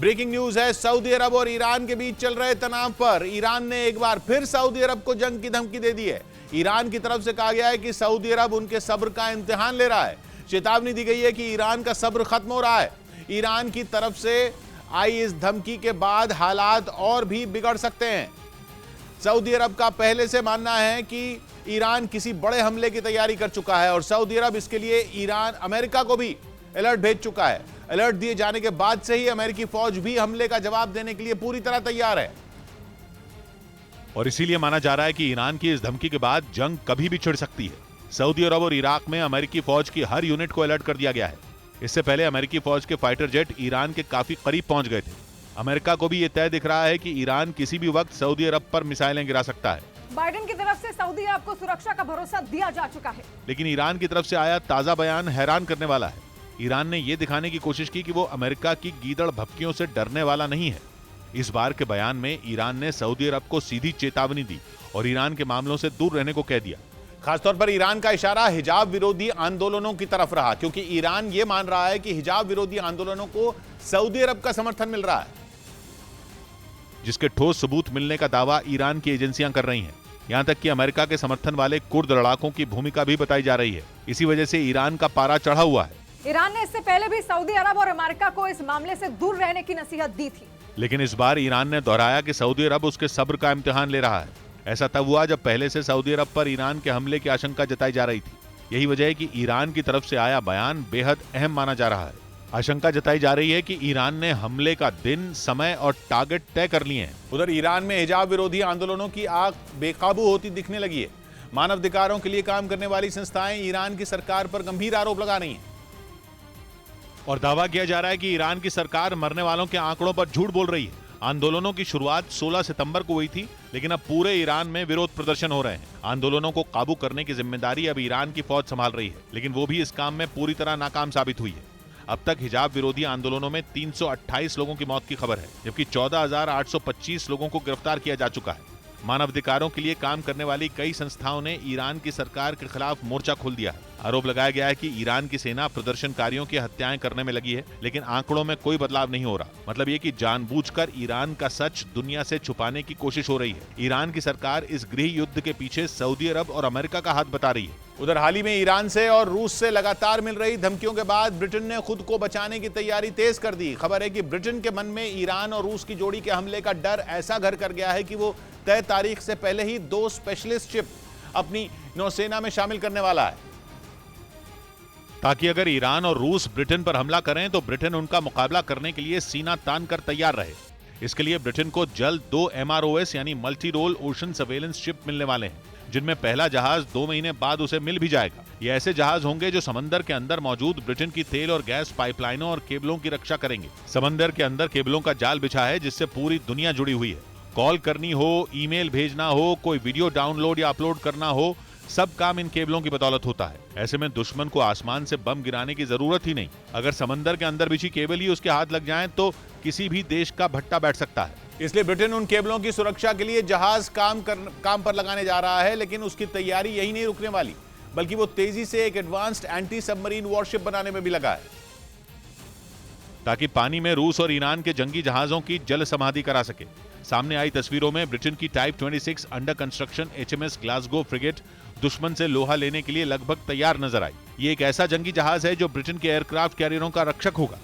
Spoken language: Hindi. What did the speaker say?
ब्रेकिंग न्यूज है, सऊदी अरब और ईरान के बीच चल रहे तनाव पर ईरान ने एक बार फिर सऊदी अरब को जंग की धमकी दे दी है। ईरान की तरफ से कहा गया है कि सऊदी अरब उनके सब्र का इम्तिहान ले रहा है। चेतावनी दी गई है कि ईरान का सब्र खत्म हो रहा है। ईरान की तरफ से आई इस धमकी के बाद हालात और भी बिगड़ सकते हैं। सऊदी अरब का पहले से मानना है कि ईरान किसी बड़े हमले की तैयारी कर चुका है और सऊदी अरब इसके लिए अमेरिका को भी अलर्ट भेज चुका है। अलर्ट दिए जाने के बाद से ही अमेरिकी फौज भी हमले का जवाब देने के लिए पूरी तरह तैयार है। और इसीलिए माना जा रहा है कि ईरान की इस धमकी के बाद जंग कभी भी छिड़ सकती है। सऊदी अरब और इराक में अमेरिकी फौज की हर यूनिट को अलर्ट कर दिया गया है। इससे पहले अमेरिकी फौज के फाइटर जेट ईरान के काफी करीब पहुंच गए थे। अमेरिका को भी यह तय दिख रहा है कि ईरान किसी भी वक्त सऊदी अरब पर मिसाइलें गिरा सकता है। बाइडेन की तरफ से सऊदी अरब को सुरक्षा का भरोसा दिया जा चुका है, लेकिन ईरान की तरफ से आया ताजा बयान हैरान करने वाला है। ईरान ने यह दिखाने की कोशिश की कि वो अमेरिका की गीदड़ भपकियों से डरने वाला नहीं है। इस बार के बयान में ईरान ने सऊदी अरब को सीधी चेतावनी दी और ईरान के मामलों से दूर रहने को कह दिया। खासतौर पर ईरान का इशारा हिजाब विरोधी आंदोलनों की तरफ रहा, क्योंकि ईरान यह मान रहा है कि हिजाब विरोधी आंदोलनों को सऊदी अरब का समर्थन मिल रहा है, जिसके ठोस सबूत मिलने का दावा ईरान की एजेंसियां कर रही हैं। यहां तक कि अमेरिका के समर्थन वाले कुर्द लड़ाकों की भूमिका भी बताई जा रही है। इसी वजह से ईरान का पारा चढ़ा हुआ है। ईरान ने इससे पहले भी सऊदी अरब और अमेरिका को इस मामले से दूर रहने की नसीहत दी थी, लेकिन इस बार ईरान ने दोहराया कि सऊदी अरब उसके सब्र का इम्तिहान ले रहा है। ऐसा तब हुआ जब पहले से सऊदी अरब पर ईरान के हमले की आशंका जताई जा रही थी। यही वजह है कि ईरान की तरफ से आया बयान बेहद अहम माना जा रहा है। आशंका जताई जा रही है कि ईरान ने हमले का दिन, समय और टारगेट तय कर लिए हैं। उधर ईरान में हिजाब विरोधी आंदोलनों की आग बेकाबू होती दिखने लगी है। मानवाधिकारों के लिए काम करने वाली संस्थाएं ईरान की सरकार पर गंभीर आरोप लगा रही हैं और दावा किया जा रहा है कि ईरान की सरकार मरने वालों के आंकड़ों पर झूठ बोल रही है। आंदोलनों की शुरुआत 16 सितंबर को हुई थी, लेकिन अब पूरे ईरान में विरोध प्रदर्शन हो रहे हैं। आंदोलनों को काबू करने की जिम्मेदारी अब ईरान की फौज संभाल रही है, लेकिन वो भी इस काम में पूरी तरह नाकाम साबित हुई है। अब तक हिजाब विरोधी आंदोलनों में 328 लोगों की मौत की खबर है, जबकि 14,825 लोगों को गिरफ्तार किया जा चुका है। मानवाधिकारों के लिए काम करने वाली कई संस्थाओं ने ईरान की सरकार के खिलाफ मोर्चा खोल दिया है। आरोप लगाया गया है कि ईरान की सेना प्रदर्शनकारियों की हत्याएं करने में लगी है, लेकिन आंकड़ों में कोई बदलाव नहीं हो रहा। मतलब ये कि जानबूझकर ईरान का सच दुनिया से छुपाने की कोशिश हो रही है। ईरान की सरकार इस गृह युद्ध के पीछे सऊदी अरब और अमेरिका का हाथ बता रही है। उधर हाल ही में ईरान से और रूस से लगातार मिल रही धमकियों के बाद ब्रिटेन ने खुद को बचाने की तैयारी तेज कर दी। खबर है कि ब्रिटेन के मन में ईरान और रूस की जोड़ी के हमले का डर ऐसा घर कर गया है कि वो तय तारीख से पहले ही 2 स्पेशलिस्ट शिप अपनी नौसेना में शामिल करने वाला है, ताकि अगर ईरान और रूस ब्रिटेन पर हमला करें तो ब्रिटेन उनका मुकाबला करने के लिए सीना तान कर तैयार रहे। इसके लिए ब्रिटेन को जल्द 2 MROS यानी multi role ocean surveillance ship मिलने वाले हैं, जिनमें पहला जहाज 2 महीने बाद उसे मिल भी जाएगा। ये ऐसे जहाज होंगे जो समंदर के अंदर मौजूद ब्रिटेन की तेल और गैस पाइपलाइनों और केबलों की रक्षा करेंगे। समंदर के अंदर केबलों का जाल बिछा है, जिससे पूरी दुनिया जुड़ी हुई है। कॉल करनी हो, ईमेल भेजना हो, कोई वीडियो डाउनलोड या अपलोड करना हो, सब काम इन केबलों की बदौलत होता है। ऐसे में दुश्मन को आसमान से बम गिराने की जरूरत ही नहीं। अगर समंदर के अंदर बिछी केबल ही उसके हाथ लग जाएं तो किसी भी देश का भट्टा बैठ सकता है। इसलिए ब्रिटेन उन केबलों की सुरक्षा के लिए जहाज काम पर लगाने जा रहा है। लेकिन उसकी तैयारी यही नहीं रुकने वाली, बल्कि वो तेजी से एक एडवांस्ड एंटी सबमरीन वॉरशिप बनाने में भी लगा है, ताकि पानी में रूस और ईरान के जंगी जहाजों की जल समाधि करा सके। सामने आई तस्वीरों में ब्रिटेन की type 26 under construction HMS Glasgow frigate दुश्मन से लोहा लेने के लिए लगभग तैयार नजर आई। ये एक ऐसा जंगी जहाज है जो ब्रिटेन के एयरक्राफ्ट कैरियरों का रक्षक होगा।